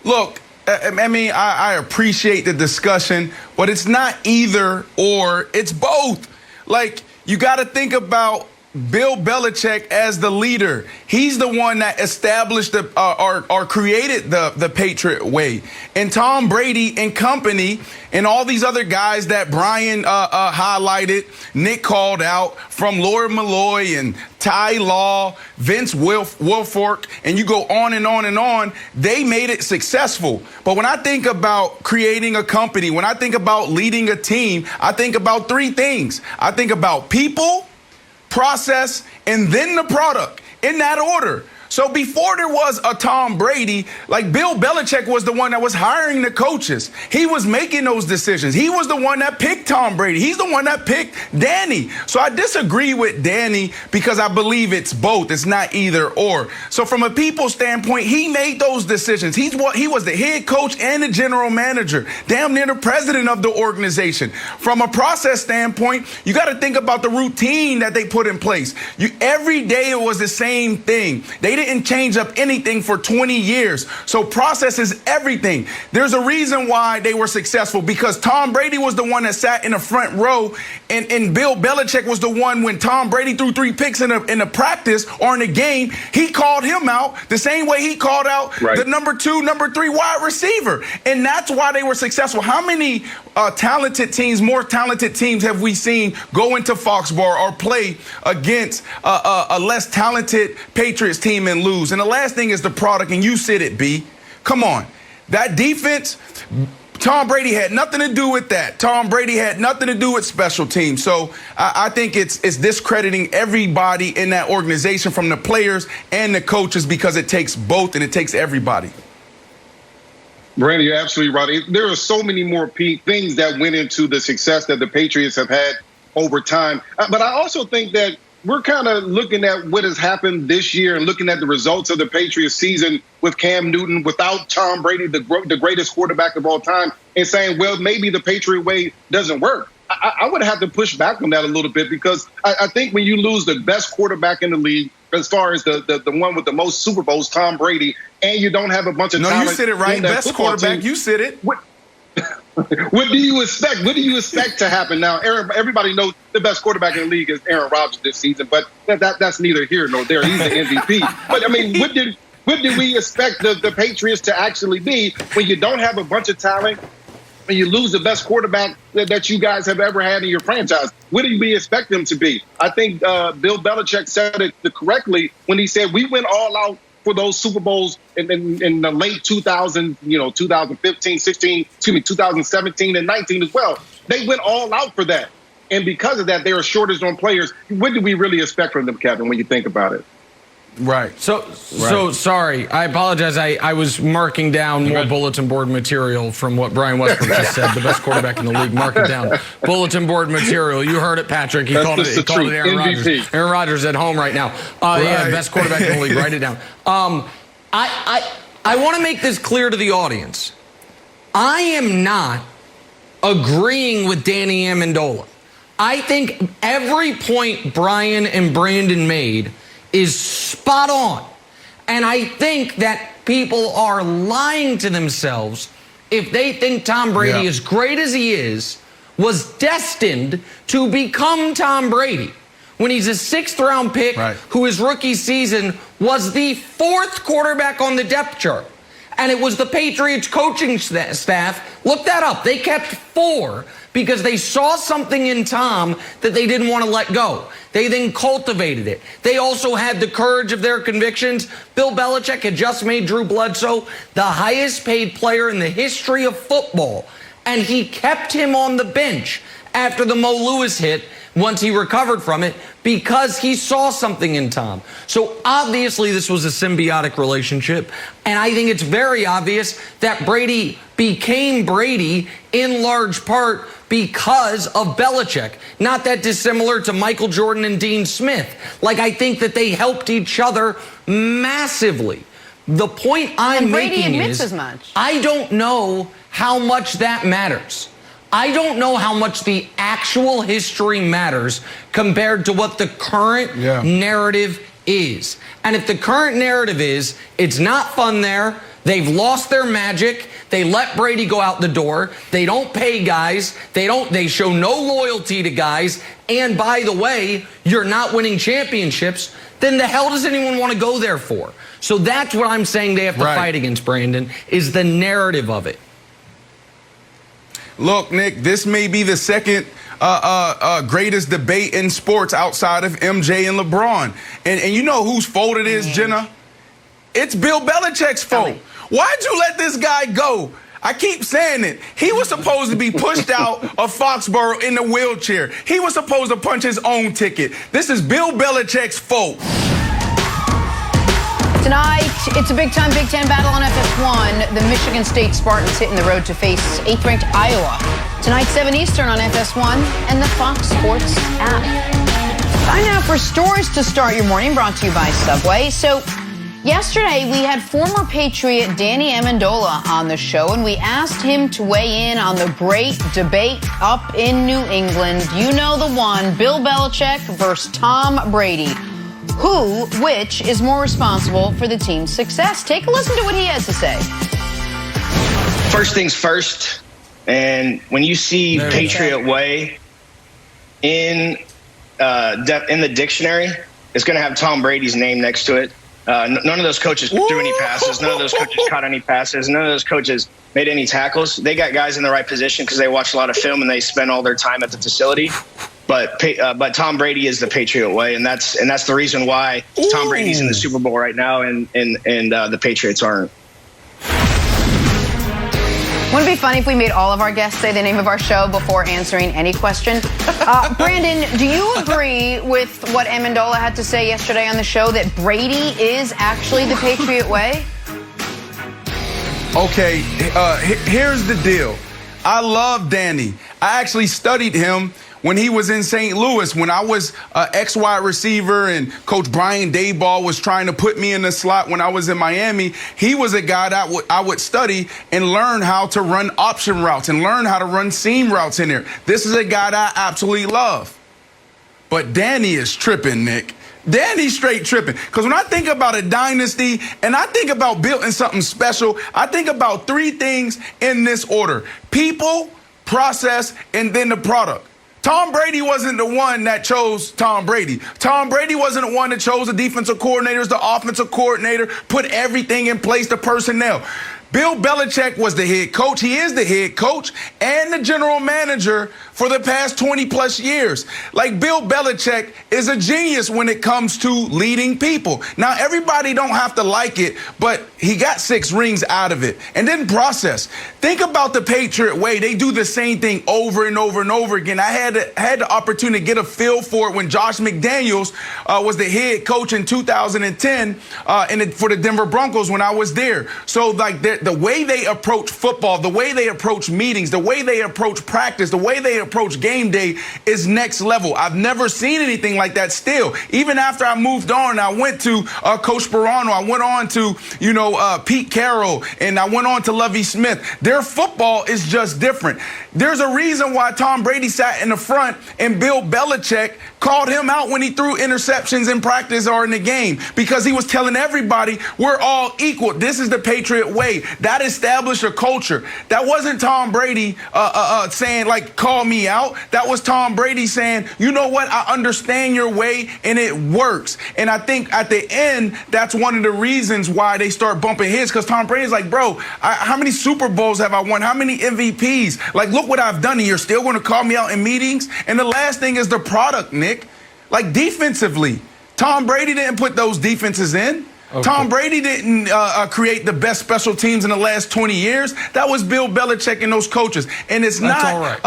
Look, I mean, I appreciate the discussion, but it's not either or, it's both. Like, you got to think about Bill Belichick as the leader. He's the one that established or created the Patriot way. And Tom Brady and company and all these other guys that Brian highlighted, Nick called out, from Lord Malloy and Ty Law, Vince Wilfork, and you go on and on and on, they made it successful. But when I think about creating a company, when I think about leading a team, I think about three things. I think about people, process, and then the product, in that order. So before there was a Tom Brady, like Bill Belichick was the one that was hiring the coaches. He was making those decisions. He was the one that picked Tom Brady. He's the one that picked Danny. So I disagree with Danny because I believe it's both. It's not either or. So from a people standpoint, he made those decisions. He was the head coach and the general manager, damn near the president of the organization. From a process standpoint, you got to think about the routine that they put in place. Every day it was the same thing. They didn't change up anything for 20 years. So process is everything. There's a reason why they were successful, because Tom Brady was the one that sat in the front row, and Bill Belichick was the one when Tom Brady threw 3 picks in a practice or in a game, he called him out the same way he called out the number 2, number 3 wide receiver. And that's why they were successful. How many more talented teams have we seen go into Foxborough or play against a less talented Patriots team and lose? And the last thing is the product, and you said it, B. Come on. That defense, Tom Brady had nothing to do with that. Tom Brady had nothing to do with special teams. So I think it's discrediting everybody in that organization, from the players and the coaches, because it takes both and it takes everybody. Brandon, you're absolutely right. There are so many more things that went into the success that the Patriots have had over time. But I also think that we're kind of looking at what has happened this year and looking at the results of the Patriots season with Cam Newton, without Tom Brady, the greatest quarterback of all time, and saying, well, maybe the Patriot way doesn't work. I would have to push back on that a little bit, because I think when you lose the best quarterback in the league, as far as the one with the most Super Bowls, Tom Brady, and you don't have a bunch of talent. No, you said it right. Best quarterback. You said it. What do you expect? What do you expect to happen now? Everybody knows the best quarterback in the league is Aaron Rodgers this season, but that's neither here nor there. He's the MVP. But I mean, what did we expect the Patriots to actually be when you don't have a bunch of talent and you lose the best quarterback that you guys have ever had in your franchise? What do we expect them to be? I think Bill Belichick said it correctly when he said we went all out for those Super Bowls in the late 2015, 16, 2017 and 19 as well. They went all out for that. And because of that, they are shortage on players. What do we really expect from them, Kevin, when you think about it? Right. So sorry. I apologize. I was marking down more bulletin board material from what Brian Westbrook just said. The best quarterback in the league. Mark it down. Bulletin board material. You heard it, Patrick. He called it Aaron Rodgers. Aaron Rodgers at home right now. Yeah, best quarterback in the league. Write it down. I want to make this clear to the audience. I am not agreeing with Danny Amendola. I think every point Brian and Brandon made is spot on. And I think that people are lying to themselves if they think Tom Brady, as great as he is, was destined to become Tom Brady when he's a 6th-round pick who his rookie season was the 4th quarterback on the depth chart. And it was the Patriots coaching staff. Look that up. They kept 4 because they saw something in Tom that they didn't want to let go. They then cultivated it. They also had the courage of their convictions. Bill Belichick had just made Drew Bledsoe the highest paid player in the history of football. And he kept him on the bench after the Mo Lewis hit once he recovered from it, because he saw something in Tom. So obviously this was a symbiotic relationship, and I think it's very obvious that Brady became Brady in large part because of Belichick. Not that dissimilar to Michael Jordan and Dean Smith. Like, I think that they helped each other massively. The point I'm making is, as much. I don't know how much that matters. I don't know how much the actual history matters compared to what the current narrative is. And if the current narrative is, it's not fun there, they've lost their magic, they let Brady go out the door, they don't pay guys, they show no loyalty to guys, and by the way, you're not winning championships, then the hell does anyone want to go there for? So that's what I'm saying they have to fight against, Brandon, is the narrative of it. Look, Nick, this may be the second greatest debate in sports outside of MJ and LeBron. And you know whose fault it is, Jenna? It's Bill Belichick's fault. Why'd you let this guy go? I keep saying it. He was supposed to be pushed out of Foxborough in the wheelchair. He was supposed to punch his own ticket. This is Bill Belichick's fault. Tonight, it's a big-time Big Ten battle on FS1. The Michigan State Spartans hitting the road to face 8th-ranked Iowa. Tonight, 7 Eastern on FS1 and the Fox Sports app. Time now for stories to start your morning, brought to you by Subway. So, yesterday, we had former Patriot Danny Amendola on the show, and we asked him to weigh in on the great debate up in New England. You know the one, Bill Belichick versus Tom Brady. Which is more responsible for the team's success? Take a listen to what he has to say. First things first, and when you see Patriot Way in the dictionary, it's going to have Tom Brady's name next to it. None of those coaches threw any passes. None of those coaches caught any passes. None of those coaches made any tackles. They got guys in the right position because they watch a lot of film and they spend all their time at the facility. But Tom Brady is the Patriot way, and that's the reason why Tom Brady's in the Super Bowl right now, and the Patriots aren't. Wouldn't it be funny if we made all of our guests say the name of our show before answering any question? Brandon, do you agree with what Amendola had to say yesterday on the show, that Brady is actually the Patriot way? Okay, here's the deal. I love Danny. I actually studied him when he was in St. Louis, when I was an X-wide receiver and Coach Brian Daboll was trying to put me in the slot when I was in Miami. He was a guy that I would study and learn how to run option routes and learn how to run seam routes in there. This is a guy that I absolutely love. But Danny is tripping, Nick. Danny's straight tripping. Because when I think about a dynasty and I think about building something special, I think about three things in this order: people, process, and then the product. Tom Brady wasn't the one that chose Tom Brady. Tom Brady wasn't the one that chose the defensive coordinators, the offensive coordinator, put everything in place, the personnel. Bill Belichick was the head coach. He is the head coach and the general manager for the past 20 plus years. Like, Bill Belichick is a genius when it comes to leading people. Now, everybody don't have to like it, but he got 6 rings out of it. And then process. Think about the Patriot way. They do the same thing over and over and over again. I had the opportunity to get a feel for it when Josh McDaniels was the head coach in 2010 for the Denver Broncos when I was there. So, like, the way they approach football, the way they approach meetings, the way they approach practice, the way they approach game day is next level. I've never seen anything like that still. Even after I moved on, I went to Coach Sperano, I went on to, Pete Carroll, and I went on to Lovie Smith. Their football is just different. There's a reason why Tom Brady sat in the front and Bill Belichick called him out when he threw interceptions in practice or in the game, because he was telling everybody we're all equal. This is the Patriot way. That established a culture. That wasn't Tom Brady saying, like, call me out. That was Tom Brady saying, you know what, I understand your way and it works. And I think at the end, that's one of the reasons why they start bumping his, because Tom Brady's like, bro, how many Super Bowls have I won? How many MVPs? Like, look what I've done, and you're still going to call me out in meetings? And the last thing is the product, Nick. Like, defensively, Tom Brady didn't put those defenses in. Okay. Tom Brady didn't create the best special teams in the last 20 years. That was Bill Belichick and those coaches. And it's not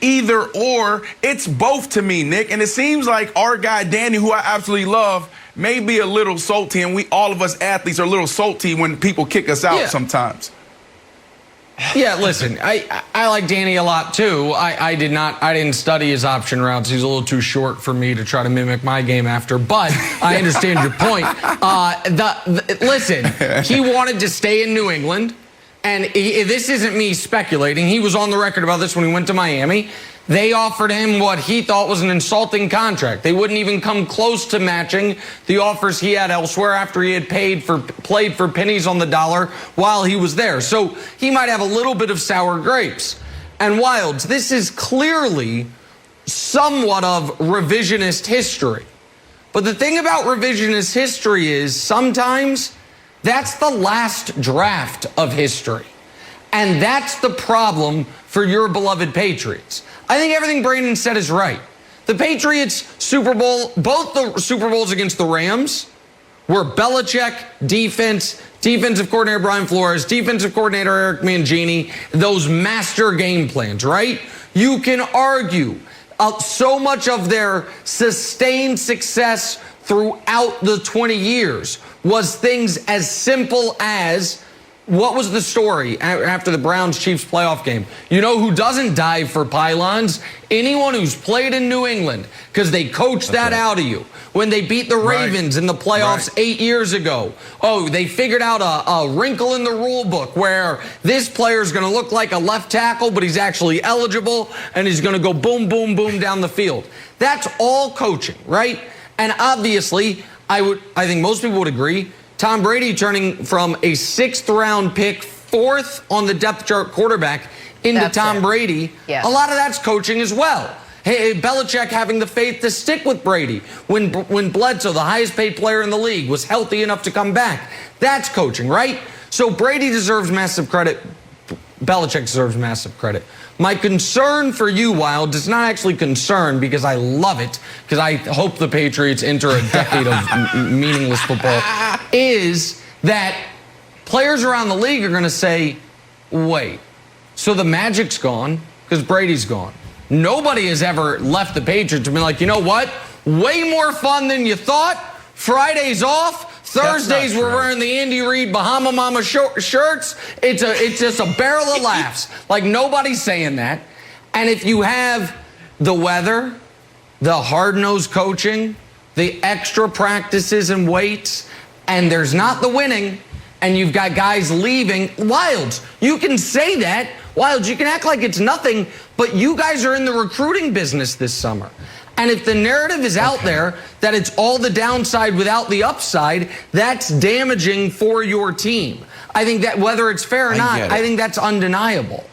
either or. It's both to me, Nick. And it seems like our guy, Danny, who I absolutely love, may be a little salty. And all of us athletes are a little salty when people kick us out sometimes. Yeah, listen, I like Danny a lot too. I didn't study his option routes. He's a little too short for me to try to mimic my game after, but I understand your point. Listen, he wanted to stay in New England, and this isn't me speculating. He was on the record about this when he went to Miami. They offered him what he thought was an insulting contract. They wouldn't even come close to matching the offers he had elsewhere after he had played for pennies on the dollar while he was there. So he might have a little bit of sour grapes. And Wilds, this is clearly somewhat of revisionist history. But the thing about revisionist history is sometimes that's the last draft of history. And that's the problem for your beloved Patriots. I think everything Brandon said is right. The Patriots Super Bowl, both the Super Bowls against the Rams were Belichick, defensive coordinator Brian Flores, defensive coordinator Eric Mangini, those master game plans, right? You can argue so much of their sustained success throughout the 20 years was things as simple as, what was the story after the Browns-Chiefs playoff game? You know who doesn't dive for pylons? Anyone who's played in New England, because they coached that out of you. When they beat the Ravens in the playoffs 8 years ago, they figured out a wrinkle in the rule book where this player's going to look like a left tackle, but he's actually eligible, and he's going to go boom, boom, boom down the field. That's all coaching, right? And obviously, I think most people would agree, Tom Brady turning from a 6th-round pick, 4th on the depth chart quarterback, into Tom Brady. Yes. A lot of that's coaching as well. Hey, Belichick having the faith to stick with Brady when Bledsoe, the highest-paid player in the league, was healthy enough to come back. That's coaching, right? So Brady deserves massive credit. Belichick deserves massive credit. My concern for you, Wild, is not actually concern because I love it, because I hope the Patriots enter a decade of meaningless football, is that players around the league are going to say, wait, so the magic's gone because Brady's gone. Nobody has ever left the Patriots and been like, you know what? Way more fun than you thought. Friday's off. Thursdays we're wearing the Andy Reid Bahama Mama shirts. It's just a barrel of laughs. Like nobody's saying that. And if you have the weather, the hard-nosed coaching, the extra practices and weights, and there's not the winning, and you've got guys leaving, Wilds, you can say that. Wilds, you can act like it's nothing, but you guys are in the recruiting business this summer. And if the narrative is out there that it's all the downside without the upside, that's damaging for your team. I think that whether it's fair or not, I think that's undeniable.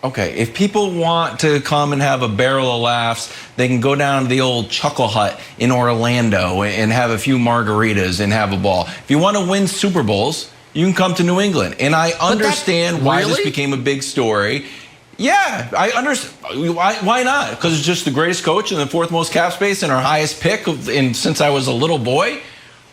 Okay, if people want to come and have a barrel of laughs, they can go down to the old Chuckle Hut in Orlando and have a few margaritas and have a ball. If you want to win Super Bowls, you can come to New England. And I understand why this became a big story. Yeah, I understand. Why not? Because it's just the greatest coach and the 4th most cap space and our highest pick since I was a little boy.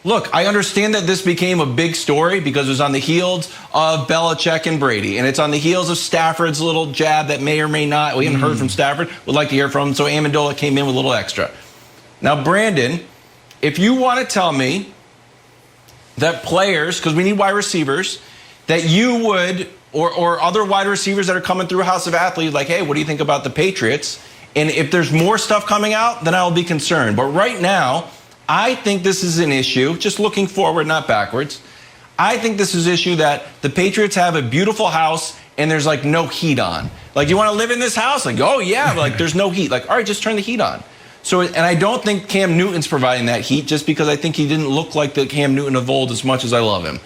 Look, I understand that this became a big story because it was on the heels of Belichick and Brady. And it's on the heels of Stafford's little jab that may or may not. We haven't heard from Stafford. Would like to hear from him. So Amendola came in with a little extra. Now, Brandon, if you want to tell me that players, because we need wide receivers, that you would... Or other wide receivers that are coming through House of Athletes, like, hey, what do you think about the Patriots? And if there's more stuff coming out, then I will be concerned. But right now, I think this is an issue, just looking forward, not backwards. I think this is an issue that the Patriots have a beautiful house and there's like no heat on. Like, you want to live in this house? Like, oh yeah, but like there's no heat. Like, all right, just turn the heat on. So, and I don't think Cam Newton's providing that heat just because I think he didn't look like the Cam Newton of old as much as I love him.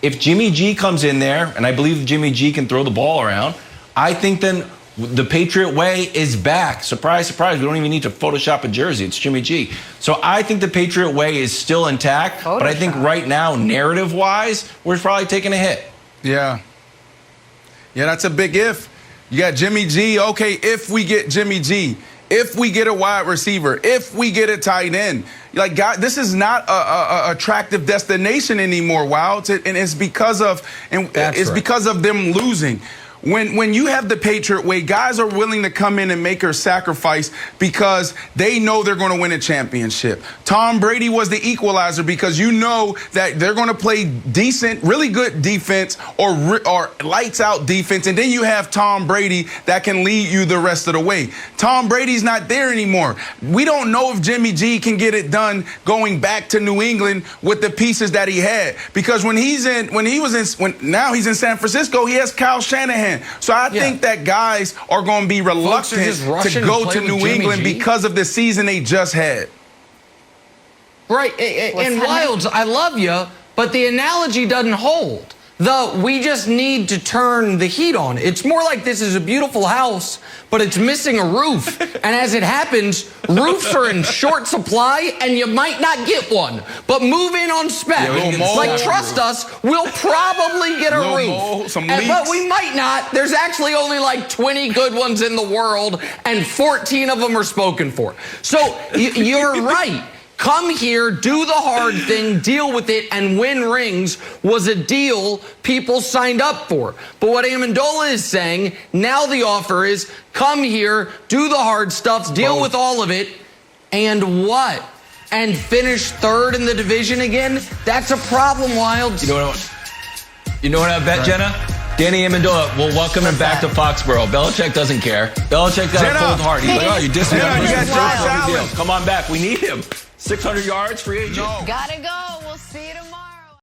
If Jimmy G comes in there, and I believe Jimmy G can throw the ball around, I think then the Patriot way is back. Surprise, surprise. We don't even need to Photoshop a jersey. It's Jimmy G. So I think the Patriot way is still intact. But I think right now, narrative-wise, we're probably taking a hit. Yeah. Yeah, that's a big if. You got Jimmy G. Okay, if we get Jimmy G, if we get a wide receiver, if we get a tight end, Like, God, this is not a attractive destination anymore, Wilds, and it's because of because of them losing. When you have the Patriot way, guys are willing to come in and make a sacrifice because they know they're going to win a championship. Tom Brady was the equalizer because you know that they're going to play decent, really good defense or lights out defense. And then you have Tom Brady that can lead you the rest of the way. Tom Brady's not there anymore. We don't know if Jimmy G can get it done going back to New England with the pieces that he had, because now he's in San Francisco, he has Kyle Shanahan. So I think that guys are going to be reluctant to go to New England because of the season they just had. Right. And Wilds, I love you, but the analogy doesn't hold. We just need to turn the heat on. It's more like this is a beautiful house, but it's missing a roof. And as it happens, roofs are in short supply, and you might not get one. But move in on spec. Trust us, we'll probably get a roof. But we might not. There's actually only like 20 good ones in the world, and 14 of them are spoken for. So you're right. Come here, do the hard thing, deal with it, and win rings was a deal people signed up for. But what Amendola is saying, now the offer is come here, do the hard stuff, deal with all of it, and what? And finish third in the division again? That's a problem, Wilds. You know what I bet, Jenna? Danny Amendola will welcome him back to Foxborough. Belichick doesn't care. Belichick got a cold heart. He's like, oh, you disrespect me. Come on back. We need him. 600 yards, free agent. Gotta go. We'll see you tomorrow.